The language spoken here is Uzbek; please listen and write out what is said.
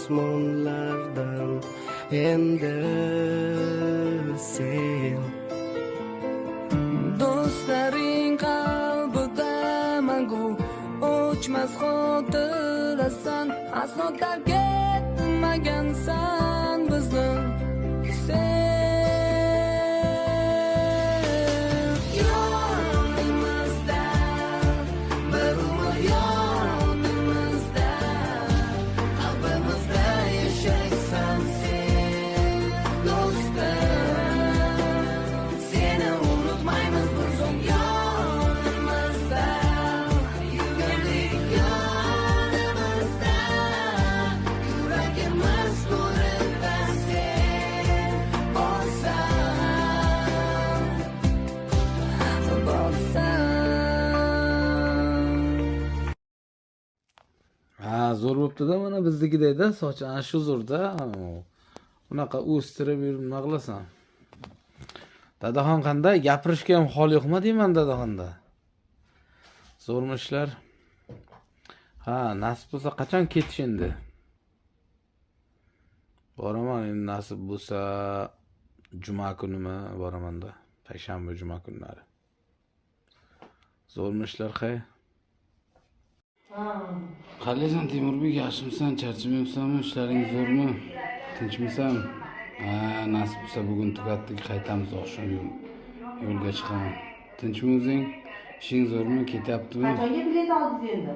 osmonlardan endi sen do'stlaring qalbida mangu o'chmas xotirasan aslo tark etmagansan bizni sen yonimizda bir umr yonimizda qalbimizda yashaysan sen do'stim seni unutmaymiz bir zum yonimizda yuragimiz yonimizda yuragimiz nurida sen bo'lsan. Ha, zo'r bo'pti-da, mana biznikidek-da, soch ana shu zo'rda. Unaqa o'stirib yurib nima qilasan? Dadaxon qanday? Gapirishga ham hol yo'qmi deyman dadaxonda. Zo'rmi ishlar? Ha, nasib bo'lsa qachon ketish endi? Boraman endi nasib bo'lsa juma kunimi boraman-da. Payshanba juma kunlari. Zo'rmi ishlar xay? Qalaysan Temurbek, yaxshimisan? Charchamayapsanmi? Ishlaring zo'rmi? Tinchmisan? Ha, nasib bo'lsa bugun tugatdik, qaytamiz oqshom yo'lga chiqaman. Tinchmi o'zing? Ishing zo'rmi? Ketyaptimi? Qachonga bilet oldingiz endi?